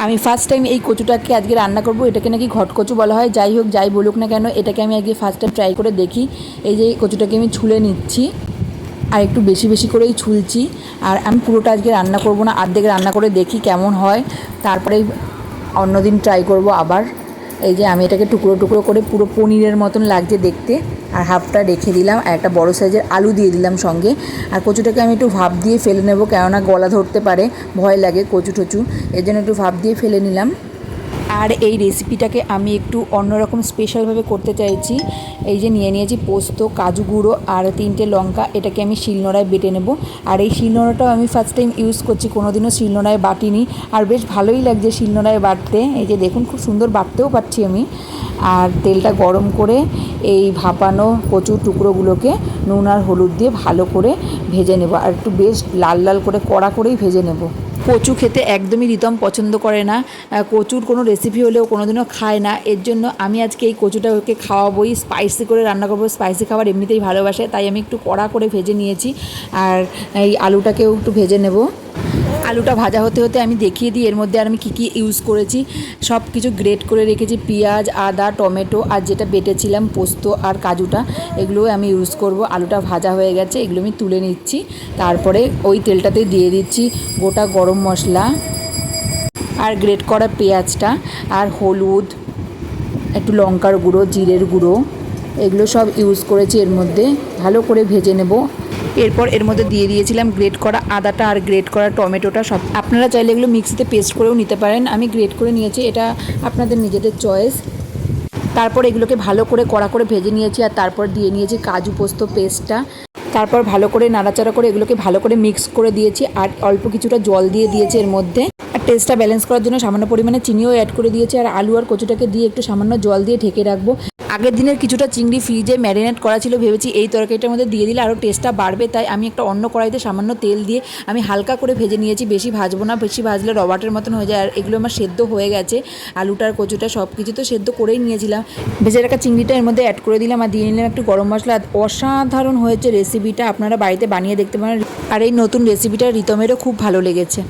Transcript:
আমি first time এই কচুটাকে আজকে রান্না করব। এটাকে নাকি ঘটকচু বলা হয়। যাই হোক, যাই বলুক না কেন, এটাকে আমি আজকে ফার্স্ট টাইম ট্রাই করে দেখি। এই যে কচুটাকে আমি ছুলে নিচ্ছি, আর একটু বেশি বেশি করেই ছুলছি। আর আমি পুরোটা আজকে রান্না করব না, অর্ধেক রান্না করে দেখি কেমন হয়, তারপরে অন্যদিন ট্রাই করব আবার। এই যে আমি এটাকে টুকরো টুকরো করে পুরো পনিরের মতন লাগছে দেখতে, আর হাফটা রেখে দিলাম। আর একটা বড় সাইজের আলু দিয়ে দিলাম সঙ্গে। আর কচুটাকে আমি একটু ভাপ দিয়ে ফেলে নেব, কেননা গলা ধরতে পারে, ভয় লাগে কচু টচু, এর জন্য একটু ভাপ দিয়ে ফেলে নিলাম। আর এই রেসিপিটাকে আমি একটু অন্যরকম স্পেশালভাবে করতে চাইছি। এই যে নিয়ে নিয়েছি পোস্ত, কাজু গুঁড়ো আর 3টে লঙ্কা। এটাকে আমি শিলনোড়ায় বেটে নেব। আর এই শিলনোড়াটাও আমি ফার্স্ট টাইম ইউজ করছি, কোনোদিনও শিলনোড়ায় বাটিনি। আর বেশ ভালোই লাগছে শিলনোড়ায় বাটতে। এই যে দেখুন, খুব সুন্দর বাটতেও পারছি আমি। আর তেলটা গরম করে এই ভাপানো কচুর টুকরোগুলোকে নুন আর হলুদ দিয়ে ভালো করে ভেজে নেব। আর একটু বেশ লাল লাল করে কড়া করেই ভেজে নেব। কচু খেতে একদমই রিতম পছন্দ করে না, কচুর কোনো রেসিপি হলেও কোনোদিনও খায় না। এর জন্য আমি আজকে এই কচুটা ওকে খাওয়াবোই, স্পাইসি করে রান্না করবো। স্পাইসি খাবার এমনিতেই ভালোবাসে, তাই আমি একটু কড়া করে ভেজে নিয়েছি। আর এই আলুটাকেও একটু ভেজে নেব। আলুটা ভাজা হতে হতে আমি দেখিয়ে দিই এর মধ্যে আর আমি কী কী ইউজ করেছি। সব কিছু গ্রেট করে রেখেছি, পেঁয়াজ, আদা, টমেটো, আর যেটা বেটেছিলাম পোস্ত আর কাজুটা, এগুলোও আমি ইউজ করব। আলুটা ভাজা হয়ে গেছে, এগুলো আমি তুলে নিচ্ছি। তারপরে ওই তেলটাতে দিয়ে দিচ্ছি গোটা গরম মশলা আর গ্রেট করা পেঁয়াজটা, আর হলুদ, একটু লঙ্কার গুঁড়ো, জিরের গুঁড়ো, এগুলো সব ইউজ করেছি এর মধ্যে। ভালো করে ভেজে নেব। এরপর এর মধ্যে দিয়ে দিয়েছিলাম গ্রেট করা আদাটা আর গ্রেট করা টমেটোটা। সব আপনারা চাইলে এগুলো মিক্সিতে পেস্ট করেও নিতে পারেন, আমি গ্রেট করে নিয়েছি, এটা আপনাদের নিজেদের চয়েস। তারপর এগুলোকে ভালো করে কড়া করে ভেজে নিয়েছি। আর তারপর দিয়ে নিয়েছি কাজু পোস্ত পেস্টটা। তারপর ভালো করে নাড়াচাড়া করে এগুলোকে ভালো করে মিক্স করে দিয়েছি। আর অল্প কিছুটা জল দিয়ে দিয়েছি এর মধ্যে। আর টেস্টটা ব্যালেন্স করার জন্য সামান্য পরিমাণে চিনিও অ্যাড করে দিয়েছি। আর আলু আর কচুটাকে দিয়ে একটু সামান্য জল দিয়ে ঢেকে রাখবো। আগের দিনের কিছুটা চিংড়ি ফ্রিজে ম্যারিনেট করা ছিল, ভেবেছি এই তরকারিটার মধ্যে দিয়ে দিলে আরও টেস্টটা বাড়বে। তাই আমি একটা অন্য কড়াইতে সামান্য তেল দিয়ে আমি হালকা করে ভেজে নিয়েছি, বেশি ভাজবো না, বেশি ভাজলে রবার্টের মতন হয়ে যায়। আর এগুলো আমার সেদ্ধ হয়ে গেছে, আলুটার কচুটা সব কিছু তো সেদ্ধ করেই নিয়েছিলাম। ভেজে রাখা চিংড়িটা এর মধ্যে অ্যাড করে দিলাম আর দিয়ে নিলাম একটু গরম মশলা। অসাধারণ হয়েছে রেসিপিটা, আপনারা বাড়িতে বানিয়ে দেখতে পারেন। আর এই নতুন রেসিপিটা রিতমেরও খুব ভালো লেগেছে।